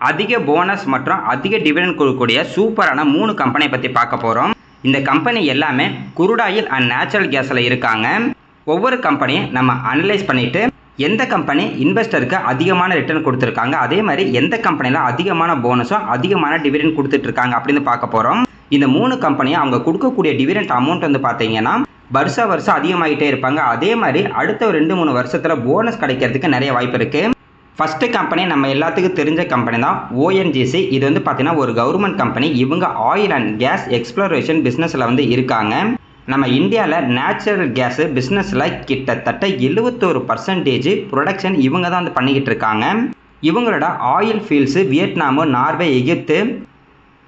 அதிக போனஸ் மற்றும் அதிக டிவிடெண்ட் கொடுக்கக்கூடிய சூப்பரான 3 கம்பெனியை பற்றி பார்க்க போகிறோம். இந்த கம்பெனி எல்லாமே குரூட் ஆயில் அண்ட் நேச்சுரல் கேஸில் இருக்காங்க. ஒவ்வொரு கம்பெனியும் நம்ம அனலைஸ் பண்ணிவிட்டு எந்த கம்பெனி இன்வெஸ்டருக்கு அதிகமான ரிட்டர்ன் கொடுத்துருக்காங்க, அதே மாதிரி எந்த கம்பெனியில் அதிகமான போனஸும் அதிகமான டிவிடெண்ட் கொடுத்துட்ருக்காங்க அப்படின்னு பார்க்க போகிறோம். இந்த 3 கம்பெனியும் அவங்க கொடுக்கக்கூடிய டிவிடெண்ட் அமௌண்ட் வந்து பார்த்தீங்கன்னா வருஷம் அதிகமாகிட்டே இருப்பாங்க. அதே மாதிரி அடுத்த ஒரு 2-3 வருஷத்தில் போனஸ் கிடைக்கிறதுக்கு நிறைய வாய்ப்பு இருக்குது. ஃபஸ்ட்டு கம்பெனி நம்ம எல்லாத்துக்கும் தெரிஞ்ச கம்பெனி தான் ஓஎன்ஜிசி. இது வந்து பார்த்தீங்கன்னா ஒரு கவர்மெண்ட் கம்பெனி. இவங்க ஆயில் அண்ட் கேஸ் எக்ஸ்ப்ளோரேஷன் பிஸ்னஸில் வந்து இருக்காங்க. நம்ம இந்தியாவில் நேச்சுரல் கேஸு பிஸ்னஸில் கிட்டத்தட்ட 71% ப்ரொடக்ஷன் இவங்க தான் வந்து பண்ணிக்கிட்டு இருக்காங்க. இவங்களோட oil fields Vietnam, Norway, Egypt,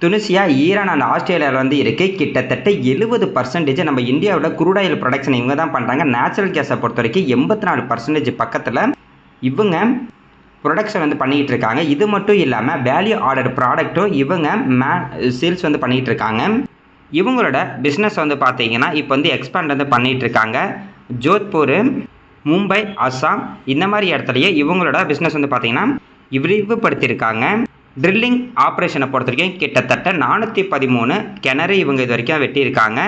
Tunisia, Iran and ஆஸ்திரேலியாவில் வந்து இருக்குது. கிட்டத்தட்ட 70% நம்ம இந்தியாவோட குரூட் ஆயில் ப்ரொடக்ஷன் இவங்க தான் பண்ணுறாங்க. நேச்சுரல் கேஸை பொறுத்த வரைக்கும் 84% பக்கத்தில் இவங்க ப்ரொடக்ஷன் வந்து பண்ணிக்கிட்டு இருக்காங்க. இது மட்டும் இல்லாமல் வேல்யூ ஆர்டர் ப்ராடக்ட்டும் இவங்க சேல்ஸ் வந்து பண்ணிக்கிட்டு இருக்காங்க. இவங்களோட பிஸ்னஸ் வந்து பார்த்தீங்கன்னா இப்போ வந்து எக்ஸ்பேண்ட் வந்து பண்ணிகிட்டு இருக்காங்க. ஜோத்பூர், மும்பை, அஸ்ஸாம் இந்த மாதிரி இடத்துலையே இவங்களோட பிஸ்னஸ் வந்து பார்த்தீங்கன்னா விரிவுபடுத்தியிருக்காங்க. ட்ரில்லிங் ஆப்ரேஷனை பொறுத்த வரைக்கும் கிட்டத்தட்ட 413 கிணறு இவங்க இது வரைக்கும் வெட்டியிருக்காங்க.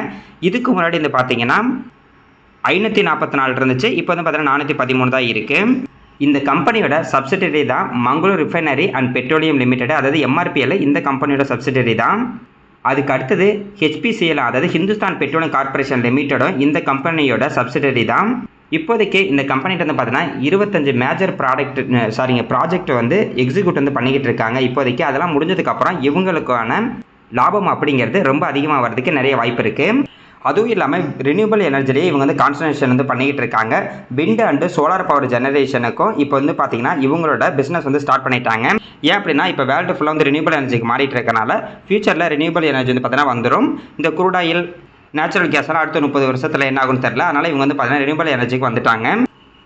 இதுக்கு முன்னாடி வந்து பார்த்தீங்கன்னா 544 இருந்துச்சு. இப்போ வந்து பார்த்தீங்கன்னா 413 தான் இருக்குது. இந்த கம்பெனியோட சப்சிடரி தான் Mangalore refinery and petroleum limited, அதாவது எம்ஆர்பிஎல் இந்த கம்பெனியோட சப்சிடரி தான். அதுக்கு அடுத்தது ஹெச்பிசிஎல், அதாவது ஹிந்துஸ்தான் பெட்ரோலியம் கார்பரேஷன் லிமிடெடும் இந்த கம்பெனியோட சப்சிடரி தான். இப்போதைக்கு இந்த கம்பெனிகிட்ட வந்து பார்த்தீங்கன்னா 25 மேஜர் ப்ராஜெக்ட் வந்து எக்ஸிக்யூட் வந்து பண்ணிக்கிட்டு இருக்காங்க. இப்போதைக்கு அதெல்லாம் முடிஞ்சதுக்கப்புறம் இவங்களுக்கான லாபம் அப்படிங்கிறது ரொம்ப அதிகமாக வர்றதுக்கு நிறைய வாய்ப்பு இருக்குது. அதுவும் இல்லாமல் ரினியூபிள் எனர்ஜிலேயே இவங்க வந்து கான்சன்ட்ரேஷன் வந்து பண்ணிக்கிட்டு இருக்காங்க. விண்ட் அண்டு சோலார் பவர் ஜெனரேஷனுக்கும் இப்போ வந்து பார்த்தீங்கன்னா இவங்களோட பிஸ்னஸ் வந்து ஸ்டார்ட் பண்ணிட்டாங்க. ஏன் அப்படின்னா இப்போ வேர்ல்டு ஃபுல்லாக வந்து ரினியூபிள் எனர்ஜிக்கு மாறிட்டு இருக்கனால ஃபியூச்சரில் ரினியூபிள் எனர்ஜி வந்து பார்த்தீங்கன்னா வந்துடும். இந்த குரூட் ஆயில், நேச்சுரல் கேஸ்லாம் அடுத்த 30 வருஷத்தில் என்ன ஆகும்னு தெரியல. அதனால் இவங்க வந்து பார்த்தீங்கன்னா ரினியூபிள் எனர்ஜிக்கு வந்துட்டாங்க.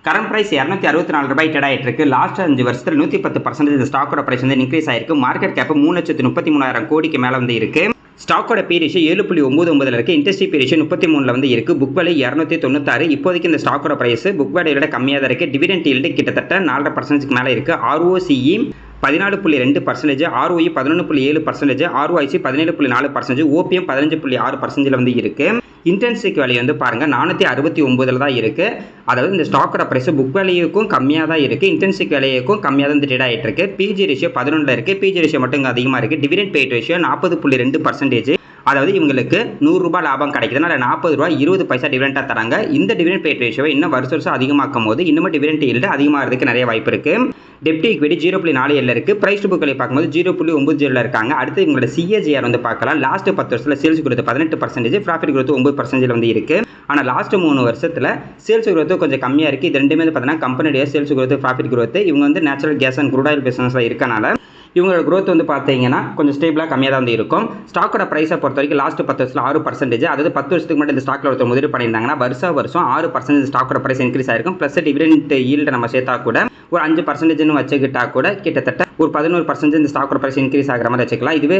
கரண்ட் ப்ரைஸ் ₹264 ட்ரேட் ஆகிட்டு இருக்கு. லாஸ்ட் 5 வருஷத்தில் 110% இந்த ஸ்டாக்கோட ப்ரைஸ் வந்து இன்க்ரீஸ் ஆயிருக்கு. மார்க்கெட் கேப் 3,33,000 கோடிக்கு மேலே வந்து இருக்குது. ஸ்டாக்கோட பி ரேஷியோ 7.99 இருக்குது. இண்டஸ்ட்ரி பி ரேஷியோ 33 வந்து இருக்குது. Book value 296. இப்போதைக்கு இந்த ஸ்டாக்கோட ப்ரைஸ் புக் வேல்யூட கம்மியாக தான் இருக்குது. டிவிடெண்ட் ஈல்டு கிட்டத்தட்ட 4.5% மேலே இருக்குது. ROCE 14.2%, ROE 11.7%, ROIC 17.4%, OPM 15.6% வந்து இருக்குது. இன்டென்சிக் வேல்யூ வந்து பாருங்கள் 469 தான் இருக்குது. அதாவது இந்த ஸ்டாக்கோட ப்ரைஸ் புக் வேல்யூக்கும் கம்மியாக தான் இருக்குது, இன்டென்சிக் வேல்யூக்கும் கம்மியாக தான் ட்ரேட் ஆகிட்டு இருக்குது. பிஜி ரேஷியோ 11 இருக்குது. பிஜி ரேஷியோ மட்டும் இங்கே அதிகமாக இருக்குது. Dividend paid ratio 40.2%. அதாவது இவங்களுக்கு ₹100 லாபம் கிடைக்குதுன்னா அதில் ₹40.20 டிவிடெண்டாக தராங்க. இந்த டிவிடெண்ட் பெய்ட் ரேஷியோவை இன்னும் வருஷம் அதிகமாக்கும் போது இன்னும் டிவிடெண்ட் ஈல்டு அதிகமாகிறதுக்கு நிறைய வாய்ப்பு இருக்குது. டெப்ட் ஈக்விட்டி 0.47 இருக்குது. ப்ரைஸ் டு புக் வேல்யூ பார்க்கும்போது 0.90 இருக்காங்க. அடுத்து இவங்களோட சிஏஜிஆர் வந்து பார்க்கலாம். லாஸ்ட் 10 வருஷத்தில் சேல்ஸ் growth 18%, ப்ராஃபிட் growth 9% வந்து இருக்குது. ஆனால் லாஸ்ட் 3 வருஷத்தில் சேல்ஸ் growth கொஞ்சம் கம்மியாக இருக்குது. இது ரெண்டுமே பார்த்தீங்கன்னா கம்பெனியோட சேல்ஸ் growth, ப்ராஃபிட் growth இவங்க வந்து natural gas and crude oil பிஸ்னஸில் இருக்கனால இவங்களோட growth வந்து பார்த்தீங்கன்னா கொஞ்சம் ஸ்டேபிளாக கம்மியாக தான் வந்து இருக்கும். ஸ்டாக்கோட ப்ரைஸை பொறுத்த வரைக்கும் லாஸ்ட் 10 வருஷத்தில் 6%, அதாவது 10 வருஷத்துக்கு மட்டும் இந்த ஸ்டாக்கில் ஒருத்தர் முதலீடு பண்ணியிருந்தாங்கன்னா வருஷம் 6% ஸ்டாக்கோட ப்ரைஸ் இன்க்ரீஸ் ஆயிருக்கும். ப்ளஸ் டிவிடெண்ட் ஈல்டு நம்ம சேர்த்தா கூட ஒரு 5% வச்சுக்கிட்டா கூட கிட்டத்தட்ட ஒரு 11% இந்த ஸ்டாக்கோட ப்ரைஸ் இன்க்ரீஸ் ஆகிற மாதிரி வச்சுக்கலாம். இதுவே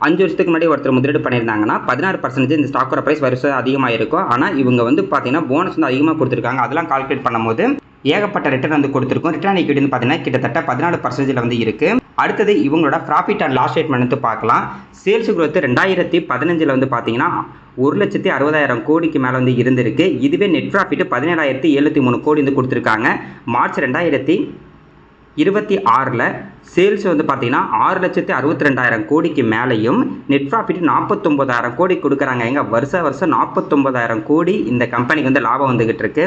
5 வருஷத்துக்கு முன்னாடி ஒருத்தர் முதலீடு பண்ணியிருந்தாங்கன்னா 16% இந்த ஸ்டாக்கோட ப்ரைஸ் வருஷம் அதிகமாக இருக்கும். ஆனால் இவங்க வந்து பார்த்தீங்கன்னா போனஸ் வந்து அதிகமாக கொடுத்துருக்காங்க. அதெல்லாம் கால்குலேட் பண்ணும்போது ஏகப்பட்ட ரிட்டர்ன் வந்து கொடுத்துருக்கும். ரிட்டர்ன் ஈக்விட்டி வந்து பார்த்தீங்கன்னா கிட்டத்தட்ட 14% வந்து இருக்குது. அடுத்தது இவங்களோட ப்ராஃபிட் அண்ட் லாஸ் ஸ்டேட்மெண்ட் வந்து பார்க்கலாம். சேல்ஸ் growth 2015 வந்து பார்த்தீங்கன்னா 1,60,000 கோடிக்கு மேலே வந்து இருந்திருக்கு. இதுவே நெட் ப்ராஃபிட் 17,073 கோடி வந்து கொடுத்துருக்காங்க. மார்ச் 2026 சேல்ஸ் வந்து பார்த்தீங்கன்னா 6,62,000 கோடிக்கு மேலேயும் நெட் ப்ராஃபிட் 49,000 கோடி கொடுக்குறாங்க. எங்க வருஷம் 49,000 கோடி இந்த கம்பெனிக்கு வந்து லாபம் வந்துகிட்டு இருக்கு.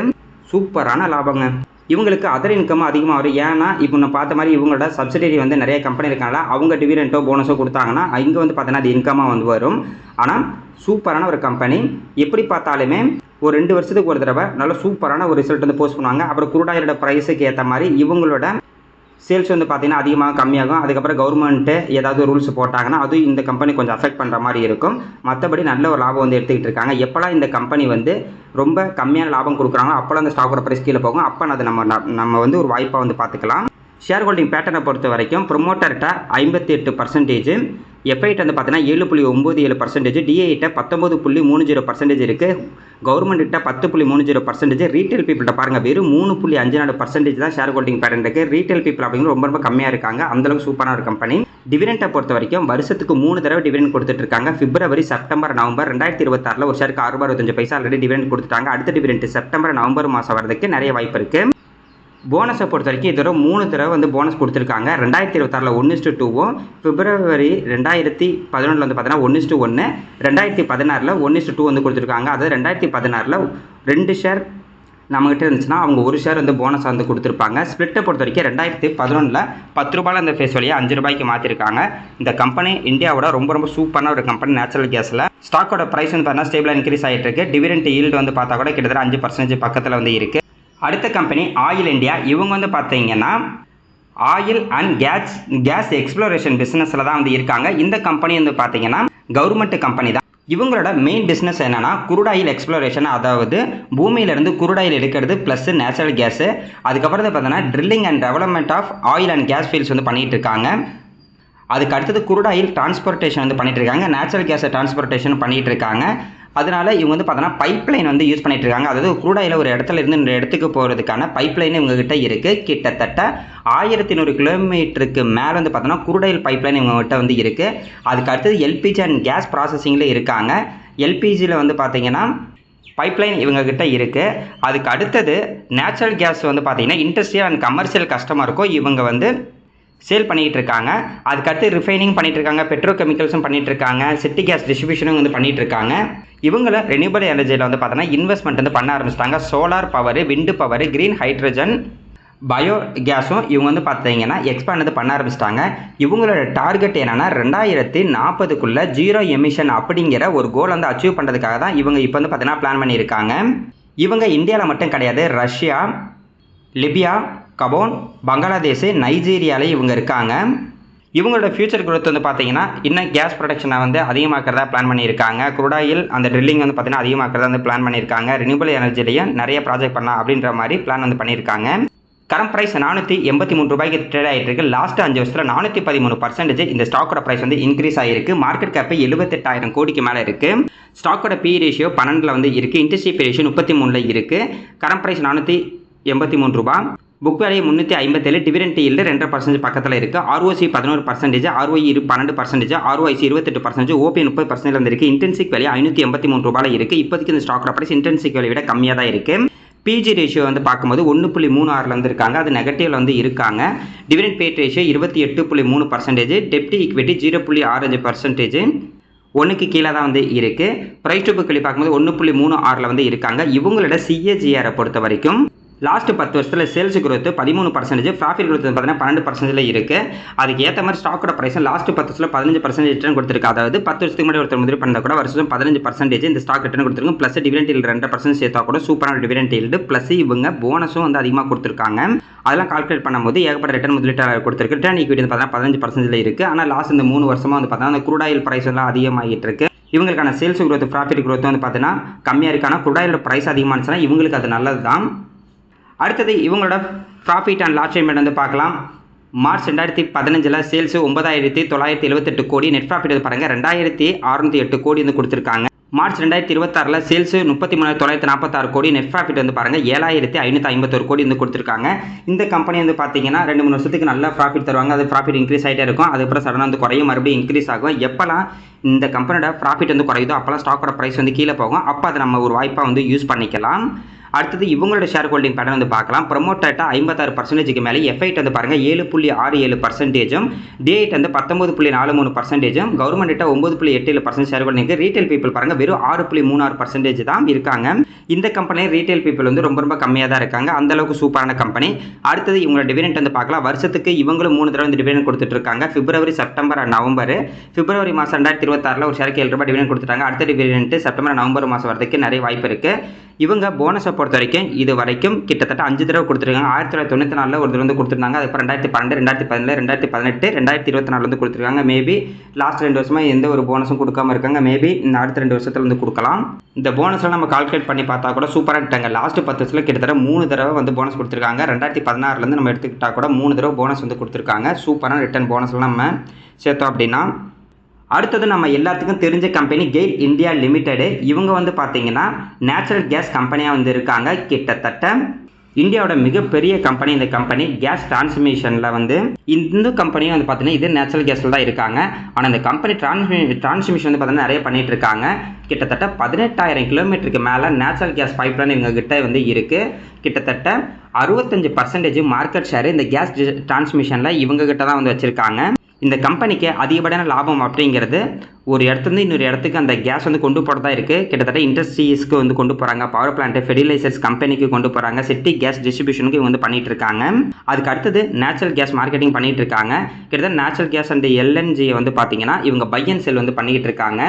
சூப்பரான லாபங்க. இவங்களுக்கு அதர் இன்கம் அதிகமாக வரும். ஏன்னா இப்போ நான் பார்த்த மாதிரி இவங்களோட சப்சிடரி வந்து நிறைய கம்பெனி இருக்காங்களா, அவங்க டிவிடெண்டோ போனஸோ கொடுத்தாங்கன்னா இங்கே வந்து பார்த்தீங்கன்னா அது இன்கமாக வந்து வரும். ஆனால் சூப்பரான ஒரு கம்பெனி. எப்படி பார்த்தாலுமே ஒரு 2 வருஷத்துக்கு ஒரு தடவை நல்ல சூப்பரான ஒரு ரிசல்ட் வந்து போஸ்ட் பண்ணுவாங்க. அப்புறம் குரூட் ஆயிலோட ப்ரைஸுக்கு ஏற்ற மாதிரி இவங்களோட சேல்ஸ் வந்து பார்த்தீங்கன்னா அதிகமாக கம்மியாகும். அதுக்கப்புறம் கவர்மெண்ட்டு ஏதாவது ரூல்ஸ் போட்டாங்கன்னா அதுவும் இந்த கம்பெனி கொஞ்சம் அஃபெக்ட் பண்ணுற மாதிரி இருக்கும். மற்றபடி நல்ல ஒரு லாபம் வந்து எடுத்துக்கிட்டு இருக்காங்க. எப்போல்லாம் இந்த கம்பெனி வந்து ரொம்ப கம்மியான லாபம் கொடுக்குறாங்களோ அப்போல்லாம் அந்த ஸ்டாக்கோட ப்ரைஸ் கீழே போகும். அப்போ அது நம்ம வந்து ஒரு வாய்ப்பாக வந்து பார்த்துக்கலாம். ஷேர் ஹோல்டிங் பேட்டர்னை பொறுத்த வரைக்கும் ப்ரொமோட்டர்கிட்ட 58%, எஃப்ஐட் வந்து பார்த்தீங்கன்னா 7.97%, டிஐட்ட 19.30% இருக்குது. கவர்மெண்ட்டிட்ட 10.30%, ரீட்டைல் பீப்புள்கிட்ட பாருங்கள் வெறும் 3.54% தான் ஷேர் ஹோல்டிங் பேட்டர்ன் இருக்குது. ரீட்டைல் பீப்புள் அப்படிங்கிறது ரொம்ப ரொம்ப கம்மியாக இருக்காங்க. அந்தளவுக்கு சூப்பரான ஒரு கம்பெனி. டிவிடெண்டை பொறுத்த வரைக்கும் வருஷத்துக்கு 3 தடவை டிவிடெண்ட் கொடுத்துட்டு இருக்காங்க. பிப்ரவரி, செப்டம்பர், நவம்பர் 2026 ஒரு ஷேருக்கு ₹6.65 ஆல்ரெடி டிவிடெண்ட் கொடுத்துட்டாங்க. அடுத்த டிவிடெண்ட் செப்டம்பர், நவம்பர் மாதம் வரதுக்கு நிறைய வாய்ப்பு இருக்குது. போனஸை பொறுத்த வரைக்கும் இதோட 3 தடவை வந்து போனஸ் கொடுத்துருக்காங்க. 2026 1:2வும், பிப்ரவரி 2011 வந்து பார்த்தீங்கன்னா 1:1, 2016 1:2 வந்து கொடுத்துருக்காங்க. அதாவது 2016 2 ஷேர் நம்மகிட்ட இருந்துச்சுன்னா அவங்க 1 ஷேர் வந்து போனஸ் வந்து கொடுத்துருப்பாங்க. ஸ்பிளிட்டை பொறுத்த வரைக்கும் 2011 ₹10 அந்த ஃபேஸ் வழியாக ₹5 மாற்றிருக்காங்க. இந்த கம்பெனி இந்தியாவோட ரொம்ப ரொம்ப சூப்பரான ஒரு கம்பெனி. நேச்சுரல் கேஸில் ஸ்டாக்கோட ப்ரைஸ் வந்து பார்த்தீங்கன்னா ஸ்டேபிளாக இன்க்ரீஸ் ஆகிட்டு இருக்கு. டிவிடெண்ட் ஈல்டு வந்து பார்த்தா கூட கிட்டத்தட்ட 5% பக்கத்தில் வந்து இருக்குது. அடுத்த கம்பெனி ஆயில் இந்தியா. இவங்க வந்து பார்த்தீங்கன்னா ஆயில் அண்ட் கேஸ் எக்ஸ்ப்ளோரேஷன் பிஸ்னஸில் தான் வந்து இருக்காங்க. இந்த கம்பெனி வந்து பார்த்தீங்கன்னா கவர்மெண்ட் கம்பெனி தான். இவங்களோட மெயின் பிஸ்னஸ் என்னன்னா குரூடாயில் எக்ஸ்ப்ளோரேஷன், அதாவது பூமியிலிருந்து குரூடாயில் எடுக்கிறது ப்ளஸ் நேச்சுரல் கேஸு. அதுக்கப்புறம் பார்த்தீங்கன்னா drilling and development of oil and gas fields வந்து பண்ணிட்டு இருக்காங்க. அதுக்கு அடுத்தது குரூடாயில் டிரான்ஸ்போர்ட்டேஷன் வந்து பண்ணிட்டு இருக்காங்க. நேச்சுரல் கேஸை டிரான்ஸ்போர்ட்டேஷன் பண்ணிட்டு இருக்காங்க. அதனால இவங்க வந்து பார்த்தோன்னா பைப்லைன் வந்து யூஸ் பண்ணிட்டு இருக்காங்க. அதாவது குரூடாயில் ஒரு இடத்துல இருந்து இந்த இடத்துக்கு போகிறதுக்கான பைப்லைன் இவங்ககிட்ட இருக்குது. கிட்டத்தட்ட 1100 கிலோமீட்டருக்கு மேலே வந்து பார்த்தோன்னா குரூடாயில் பைப்லைன் இவங்ககிட்ட வந்து இருக்குது. அதுக்கு அடுத்தது எல்பிஜி அண்ட் கேஸ் ப்ராசஸிங்கில் இருக்காங்க. எல்பிஜியில் வந்து பார்த்தீங்கன்னா பைப்லைன் இவங்ககிட்ட இருக்குது. அதுக்கு அடுத்தது நேச்சுரல் கேஸ் வந்து பார்த்தீங்கன்னா இண்டஸ்ட்ரியல் அண்ட் கமர்ஷியல் கஸ்டமருக்கும் இவங்க வந்து சேல் பண்ணிகிட்டு இருக்காங்க. அதுக்கடுத்து ரிஃபைனிங் பண்ணிகிட்டு இருக்காங்க, பெட்ரோ கெமிக்கல்ஸும் பண்ணிகிட்டு இருக்காங்க, சிட்டி கேஸ் டிஸ்ட்ரிபியூஷனும் வந்து பண்ணிகிட்டு இருக்காங்க. இவங்கள ரெனியூபிள் எனர்ஜியில் வந்து பார்த்தோன்னா இன்வெஸ்ட்மெண்ட் வந்து பண்ண ஆரம்பிச்சிட்டாங்க. சோலார் பவர், விண்டு பவர், க்ரீன் ஹைட்ரஜன், பயோ கேஸும் இவங்க வந்து பார்த்தீங்கன்னா எக்ஸ்பேண்ட் வந்து பண்ண ஆரம்பிச்சிட்டாங்க. இவங்களோட டார்கெட் என்னென்னா 2040 ஜீரோ எமிஷன் அப்படிங்கிற ஒரு கோல் வந்து அச்சீவ் பண்ணுறதுக்காக தான் இவங்க இப்போ வந்து பார்த்தீங்கன்னா பிளான் பண்ணியிருக்காங்க. இவங்க இந்தியாவில் மட்டும் கிடையாது, ரஷ்யா, லிபியா, கபோன், பங்களாதேஷ், நைஜீரியாவில் இவங்க இருக்காங்க. இவங்களோட ஃபியூச்சர் growth வந்து பார்த்தீங்கன்னா இன்னும் கேஸ் ப்ரொடக்ஷனை வந்து அதிகமாக்கிறதா பிளான் பண்ணியிருக்காங்க. குரூடாயில் அந்த ட்ரில்லிங் வந்து பார்த்தீங்கன்னா அதிகமாக்கிறதா வந்து பிளான் பண்ணியிருக்காங்க. ரினியூபிள் எனர்ஜிலையும் நிறைய ப்ராஜெக்ட் பண்ணலாம் அப்படின்ற மாதிரி பிளான் வந்து பண்ணியிருக்காங்க. கரண்ட் ப்ரைஸ் ₹483 ட்ரேட் ஆகிட்டு இருக்கு. லாஸ்ட் 5 வருஷத்தில் 413% இந்த ஸ்டாக்கோட ப்ரைஸ் வந்து இன்க்ரீஸ் ஆகிருக்கு. மார்க்கெட் கேப் 78,000 கோடிக்கு மேலே இருக்குது. ஸ்டாக்கோட பி ரேஷியோ 12 வந்து இருக்குது. இன்ட்ரெஸ்ட் பி ரேஷியோ 33 இருக்குது. Current price ₹483, book value 357, dividend yield 2% பக்கத்தில் இருக்குது. ஆர்ஓசி 11%, ஆர்ஓஇ 12%, ஆர்ஓஐசி 28%, ஓபி 30% வந்துருக்கு. இன்டென்சிக் வேல்யூ ₹583 இருக்குது. இப்போதைக்கு இந்த ஸ்டாக்கோட ப்ரைஸ் இன்டென்சிக் வேல்யூ விட கம்மியாக தான் இருக்குது. பிஜி ரேஷியோ வந்து பார்க்கும்போது 1.36 இருக்காங்க. அது நெகட்டிவ்ல வந்து இருக்காங்க. டிவிடெண்ட் பேட் ரேஷியோ 28.3%, டெப்ட் ஈக்விட்டி 0.65%, 1க்கு கீழே தான் வந்து இருக்குது. ப்ரைஸ் டு புக் வேல்யூ பார்க்கும்போது 1.36 வந்து இருக்காங்க. இவங்களோட சிஏஜிஆரை பொறுத்த வரைக்கும் லாஸ்ட் 10 வருஷத்தில் சேல்ஸ் growth 13%, ப்ராஃபிட் growth பார்த்தீங்கன்னா 12% இருக்குது. அதுக்கு ஏற்ற மாதிரி ஸ்டாக்கோட ப்ரைஸ் லாஸ்ட் 10 வருஷத்தில் 15% ரிட்டர்ன் கொடுத்துருக்கு. அதாவது 10 வருஷத்துக்கு முன்னாடி ஒருத்தர் முதலீடு பண்ணால் கூட வருஷம் 15% இந்த ஸ்டாக் ரிட்டர்ன் கொடுத்துருக்கு. ப்ளஸ் டிவிடெண்ட் ஈல்டு 2% சேர்த்தா கூட சூப்பரான டிவிடெண்ட் ஈல்டு. ப்ளஸ் இவங்க போனஸும் வந்து அதிகமாக கொடுத்துருக்காங்க. அதெல்லாம் கால்குலேட் பண்ணும்போது ஏகப்பட்ட ரிட்டர்ன் முதலீட்டாளர் கொடுத்துருக்கு. ரிட்டர்ன் ஈக்விட்டி பார்த்தீங்கன்னா 15% இருக்குது. ஆனால் லாஸ்ட் இந்த 3 வருஷமாக வந்து பார்த்தீங்கன்னா அந்த குரூட் ஆயில் ப்ரைஸ் எல்லாம் அதிகமாகிட்டு இருக்கு. இவங்களுக்கான சேல்ஸ் growth, ப்ராஃபிட் growth வந்து பார்த்தீங்கன்னா கம்மியாக இருக்குது. ஆனால் குரூட் ஆயிலோட ப்ரைஸ் அதிகமாக இருந்துச்சுன்னா இவங்களுக்கு அது நல்லது தான். அடுத்தது இவங்களோட ப்ராஃபிட் அண்ட் லாஸ் ஸ்டேட்மெண்ட் வந்து பார்க்கலாம். மார்ச் 2015 சேல்ஸ் 9,978 கோடி, நெட் ப்ராஃபிட் வந்து பாருங்கள் 2,608 கோடி வந்து கொடுத்துருக்காங்க. மார்ச் 2026 சேல்ஸ் 33,946 கோடி, நெட் ப்ராஃபிட் வந்து பாருங்கள் 7,551 கோடி வந்து கொடுத்துருக்காங்க. இந்த கம்பெனி வந்து பார்த்தீங்கன்னா 2-3 வருஷத்துக்கு நல்லா ப்ராஃபிட் தருவாங்க. அது ப்ராஃபிட் இன்க்ரீஸ் ஆகிட்டே இருக்கும். அதுக்கப்புறம் சடனாக வந்து குறையும், மறுபடியும் இன்க்ரீஸ் ஆகும். எப்போல்லாம் இந்த கம்பெனியோட ப்ராஃபிட் வந்து குறையுதோ அப்போல்லாம் ஸ்டாக்கோட ப்ரைஸ் வந்து கீழே போகும். அப்போ அதை நம்ம ஒரு வாய்ப்பாக வந்து யூஸ் பண்ணிக்கலாம். அடுத்தது இவங்களோட ஷேர் ஹோல்டிங் பேட்டர்ன் வந்து பார்க்கலாம். ப்ரொமோட்டர்ட்ட 56%க்கு மேலே, எஃப்ஐட் வந்து பாருங்கள் 7.67%, டிஐட் வந்து 19.43%, கவர்மெண்ட்ட 9.87% ஷேர் ஹோல்டிங். ரீட்டைல் பீப்புள் பாருங்கள் வெறும் 6.36% தான் இருக்காங்க. இந்த கம்பெனி ரீட்டைல் பீப்புள் வந்து ரொம்ப ரொம்ப கம்மியாக தான் இருக்காங்க. அந்தளவுக்கு சூப்பரான கம்பெனி. அடுத்தது இவங்களோட டிவிடெண்ட் வந்து பார்க்கலாம். வருஷத்துக்கு இவங்களும் 3 தடவை வந்து டிவிடெண்ட் கொடுத்துட்டு இருக்காங்க. பிப்ரவரி, செப்டம்பர், நவம்பர். பிப்ரவரி மாதம் 2026 ஒரு ஷேருக்கு ₹7 டிவிடெண்ட் கொடுத்துட்டாங்க. அடுத்த டிவிடெண்ட் செப்டம்பர், நவம்பர் மாதம் வரதுக்கு நிறைய வாய்ப்பு இருக்குது. இவங்க போனஸை பொறுத்த வரைக்கும் இது வரைக்கும் கிட்டத்தட்ட 5 தடவை கொடுத்துருக்காங்க. 1994 ஒரு தடவை வந்து கொடுத்துருந்தாங்க. அதுக்கப்புறம் 2012, 2017, 2018, 2024 வந்து கொடுத்துருக்காங்க. மேபி லாஸ்ட் 2 வருஷமாக எந்த ஒரு போனஸும் கொடுக்காம இருக்காங்க. மேபி இந்த அடுத்த 2 வருஷத்தில் வந்து கொடுக்கலாம். இந்த போனஸ்லாம் நம்ம கால்குலேட் பண்ணி பார்த்தா கூட சூப்பராக இருக்காங்க. லாஸ்ட் 10 வருஷத்தில் கிட்டத்தட்ட 3 தடவை வந்து போனஸ் கொடுத்துருக்காங்க. 2016 நம்ம எடுத்துக்கிட்டா கூட 3 தடவை போனஸ் வந்து கொடுத்துருக்காங்க. சூப்பரான ரிட்டர்ன் போனஸ்லாம் நம்ம சேர்த்தோம் அப்படின்னா. அடுத்தது நம்ம எல்லாத்துக்கும் தெரிஞ்ச கம்பெனி கெயில் இந்தியா லிமிடெடு. இவங்க வந்து பார்த்தீங்கன்னா நேச்சுரல் கேஸ் கம்பெனியாக வந்து இருக்காங்க. கிட்டத்தட்ட இந்தியாவோட மிகப்பெரிய கம்பெனி இந்த கம்பெனி. கேஸ் டிரான்ஸ்மிஷனில் வந்து இந்த கம்பெனியும் வந்து பார்த்தீங்கன்னா இது நேச்சுரல் கேஸில் தான் இருக்காங்க. ஆனால் இந்த கம்பெனி டிரான்ஸ்மிஷன் வந்து பார்த்தீங்கன்னா நிறைய பண்ணிட்டு இருக்காங்க. கிட்டத்தட்ட 18,000 கிலோமீட்டருக்கு மேலே நேச்சுரல் கேஸ் பைப்லைன் இவங்க கிட்ட வந்து இருக்குது. கிட்டத்தட்ட 65% மார்க்கெட் ஷேர் இந்த கேஸ் டிரான்ஸ்மிஷனில் இவங்க கிட்ட தான் வந்து வச்சுருக்காங்க. இந்த கம்பெனிக்கு அதிகப்படியான லாபம் அப்படிங்கிறது ஒரு இடத்துலேருந்து இன்னொரு இடத்துக்கு அந்த கேஸ் வந்து கொண்டு போகிறதா இருக்குது. கிட்டத்தட்ட இண்டஸ்ட்ரீஸ்க்கு வந்து கொண்டு போகிறாங்க, பவர் பிளான்ட், ஃபெர்டிலைசர்ஸ் கம்பெனிக்கு கொண்டு போகிறாங்க, சிட்டி கேஸ் டிஸ்ட்ரிபியூஷனுக்கு இவங்க வந்து பண்ணிட்டு இருக்காங்க. அதுக்கு அடுத்தது நேச்சுரல் கேஸ் மார்க்கெட்டிங் பண்ணிட்டு இருக்காங்க. கிட்டத்தட்ட நேச்சுரல் கேஸ் அண்ட் எல்என்ஜியை வந்து பார்த்தீங்கன்னா இவங்க பை அண்ட் செல் வந்து பண்ணிக்கிட்டு இருக்காங்க.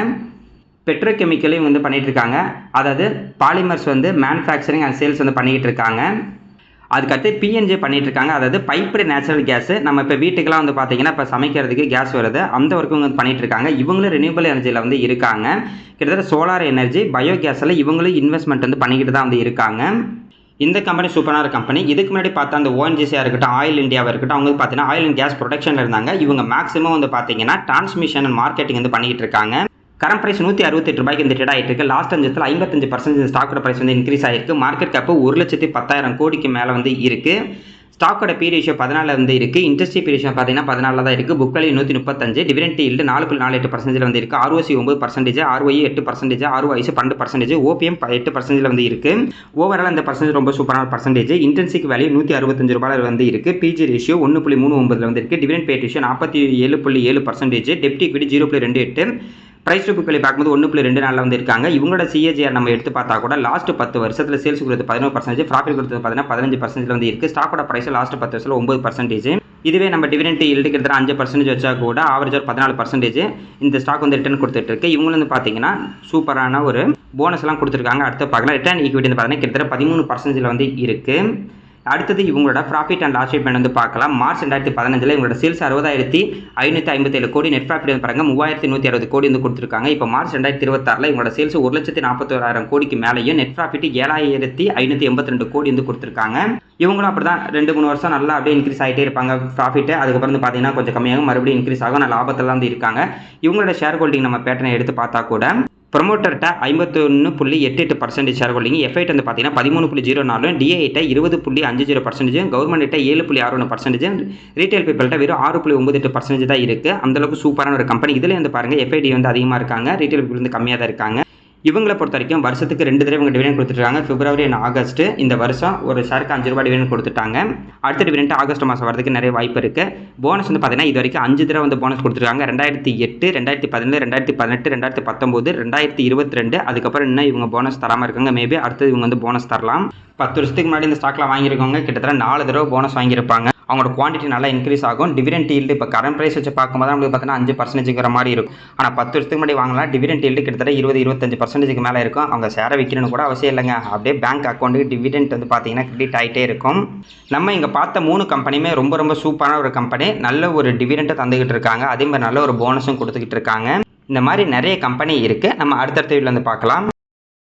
பெட்ரோகெமிக்கலையும் வந்து பண்ணிட்டு இருக்காங்க. அதாவது பாலிமர்ஸ் வந்து மேனுஃபேக்சரிங் அண்ட் சேல்ஸ் வந்து பண்ணிக்கிட்டு இருக்காங்க. அதுக்கடுத்து பிஎன்ஜி பண்ணிட்டு இருக்காங்க. அதாவது பைப்டு நேச்சுரல் கேஸ். நம்ம இப்போ வீட்டுக்கெல்லாம் வந்து பார்த்தீங்கன்னா இப்போ சமைக்கிறதுக்கு கேஸ் வருது, அந்த ஒர்க்கும் வந்து பண்ணிட்டு இருக்காங்க. இவங்களும் ரினியூவபிள் எனர்ஜியில் வந்து இருக்காங்க. கிட்டத்தட்ட சோலார் எனர்ஜி, பயோகேஸில் இவங்களும் இன்வெஸ்ட்மெண்ட் வந்து பண்ணிக்கிட்டு தான் வந்து இருக்காங்க. இந்த கம்பெனி சூப்பரான கம்பெனி. இதுக்கு முன்னாடி பார்த்தா அந்த ஓஎன்ஜிசியாக இருக்கட்டும், ஆயில் இந்தியாவாக இருக்கட்டும், அவங்க பார்த்தீங்கன்னா ஆயில் அண்ட் கேஸ் ப்ரொடக்ஷனில் இருந்தாங்க. இவங்க மேக்ஸிமம் வந்து பார்த்தீங்கன்னா டிரான்ஸ்மிஷன் அண்ட் மார்க்கெட்டிங் வந்து பண்ணிக்கிட்டு இருக்காங்க. கரண்ட் பிரைஸ் ₹168 இந்த ட்ரேட் ஆகிட்டு இருக்கு. லாஸ்ட் 5 வருஷத்தில் 55% ஸ்டாக்கோட பிரைஸ் வந்து இன்க்ரீஸ் ஆகிருக்கு. மார்க்கெட் கேப் 1,10,000 கோடிக்கு மேலே வந்து இருக்கு. ஸ்டாக்கோட பி ரேஷியோ 14 வந்து இருக்கு. இண்டஸ்ட்ரி பி ரேஷியோ பார்த்தீங்கன்னா 14 தான் இருக்கு. புக் வேல்யூ 135, டிவிடெண்ட் ஈல்டு 4.48% வந்து இருக்கு. ROC 9%, ROE 8%, ROIC 12%, OPM 8% வந்து இருக்கு. ஓவரால் இந்த பர்சன்டேஜ் ரொம்ப சூப்பரான பர்சன்டேஜ். இன்டென்சிக் வேல்யூ ₹165 வந்து இருக்கு. பிஜி ரேஷியோ 1.39 வந்து இருக்கு. டிவிடெண்ட் பே ரேஷியோ 47.7%, டெப்ட் equity 0.28, price to book value பார்க்கும்போது 1.24 வந்து இருக்காங்க. இவங்களோட சிஏஜிஆர் நம்ம எடுத்து பார்த்தா கூட லாஸ்ட் 10 வருஷத்தில் சேல்ஸ் கொடுத்து 11%, ப்ராஃபிட் கொடுத்து பார்த்தீங்கன்னா 15% வந்து இருக்குது. ஸ்டாக்கோட பிரைஸ் லாஸ்ட் 10 வருஷத்தில் 9%. இதுவே நம்ம டிவிடெண்ட் ஈல்டு கிட்டத்தட்ட 5% வச்சா கூட ஆவரேஜ் ஒரு 14% இந்த ஸ்டாக் வந்து ரிட்டர்ன் கொடுத்துட்டு இருக்கு. இவங்களும் வந்து பார்த்தீங்கன்னா சூப்பரான ஒரு போனஸ் எல்லாம் கொடுத்துருக்காங்க. அடுத்து பார்க்கலாம். ரிட்டர்ன் ஈக்விட்டி வந்து பார்த்தீங்கன்னா கிட்டத்தட்ட 13% வந்து இருக்கு. அடுத்தது இவங்களோட ப்ராஃபிட் அண்ட் லாஸ் ஸ்டேட்மெண்ட் வந்து பார்க்கலாம். மார்ச் 2015 இவங்களோட சேல்ஸ் 60,557 கோடி, நெட் ப்ராஃபிட் வந்து பாருங்க 3,160 கோடி வந்து கொடுத்துருக்காங்க. இப்போ மார்ச் 2026 இவங்களோட சேல்ஸ் 1,41,000 கோடிக்கு மேலேயும், நெட் ப்ராஃபிட் 7,582 கோடி வந்து கொடுத்துருக்காங்க. இவங்களும் அப்படிதான் 2-3 வருஷம் நல்லா அப்படியே இன்க்ரீஸ் ஆகிட்டே இருப்பாங்க ப்ராஃபிட். அதுக்கப்புறம் வந்து பார்த்தீங்கன்னா கொஞ்சம் கம்மியாகும், மறுபடியும் இன்க்ரீஸ் ஆகும். நான் லாபத்தில் தான் வந்து இருக்காங்க. இவங்களோட ஷேர் ஹோல்டிங் நம்ம பேட்டர்னை எடுத்து பார்த்தா கூட ப்ரொமோட்டர்கிட்ட 51.88% ஷேர் ஹோல்டிங், எஃப்ஐட் வந்து பார்த்தீங்கன்னா 13.04, டிஐட்ட 20.50%, கவர்மெண்ட்ட 7.61%, ரீட்டைல் பீப்பிள்கிட்ட வெறும் 6.98% தான் இருக்குது. அந்தளவுக்கு சூப்பரான ஒரு கம்பெனி. இதில் வந்து பாருங்கள் எஃப்ஐடி வந்து அதிகமாக இருக்காங்க, ரீட்டைல் பீப்பிள் வந்து கம்மியாக தான் இருக்காங்க. இவங்களை பொறுத்த வரைக்கும் வருஷத்துக்கு 2 தடவை இவங்க டிவிடெண்ட் கொடுத்துருக்காங்க. பிப்ரவரி அண்ட் ஆகஸ்ட். இந்த வருஷம் ஒரு ஷேருக்கு ₹5 டிவிடெண்ட் கொடுத்துட்டாங்க. அடுத்த டிவிடெண்ட் ஆகஸ்ட் மாதம் வரதுக்கு நிறைய வாய்ப்பு இருக்குது. போனஸ் வந்து பார்த்தீங்கன்னா இது வரைக்கும் 5 தடவை வந்து போனஸ் கொடுத்துருக்காங்க. 2008, 2017, 2018, 2019, 2022. அதுக்கப்புறம் இன்னும் இவங்க போனஸ் தராமல் இருக்காங்க. மேபி அடுத்தது இவங்க வந்து போனஸ் தரலாம். 10 வருஷத்துக்கு முன்னாடி இந்த ஸ்டாக்ல வாங்கியிருக்கவங்க கிட்டத்தட்ட 4 தடவை போனஸ் வாங்கியிருப்பாங்க. அவங்களோட குவான்டிட்டி நல்லா இன்க்ரீஸ் ஆகும். டிவிடெண்ட் ஈல்டு இப்போ கரண்ட் ப்ரைஸ் வச்சு பார்க்கும்போது நம்மளுக்கு பார்த்தீங்கன்னா 5%ங்கிற மாதிரி இருக்கும். ஆனால் 10 வருஷத்துக்கு முன்னாடி வாங்கலாம். டிவிடெண்ட் ஈல்டு கிட்டத்தட்ட 20-25% மேலே இருக்கும். அவங்க ஷேரை விற்கணும்னு கூட அவசியம் இல்லைங்க. அப்படியே பேங்க் அக்கௌண்ட்டுக்கு டிவிடெண்ட் வந்து பார்த்தீங்கன்னா கிரெடிட் ஆகிட்டே இருக்கும். நம்ம இங்கே பார்த்த 3 கம்பெனியுமே ரொம்ப ரொம்ப சூப்பரான ஒரு கம்பெனி. நல்ல ஒரு டிவிடெண்ட்டை தந்துக்கிட்டு இருக்காங்க. அதே மாதிரி நல்ல ஒரு போனஸும் கொடுத்துக்கிட்டு இருக்காங்க. இந்த மாதிரி நிறைய கம்பெனி இருக்குது. நம்ம அடுத்தடுத்த வீடியோவில் வந்து பார்க்கலாம்.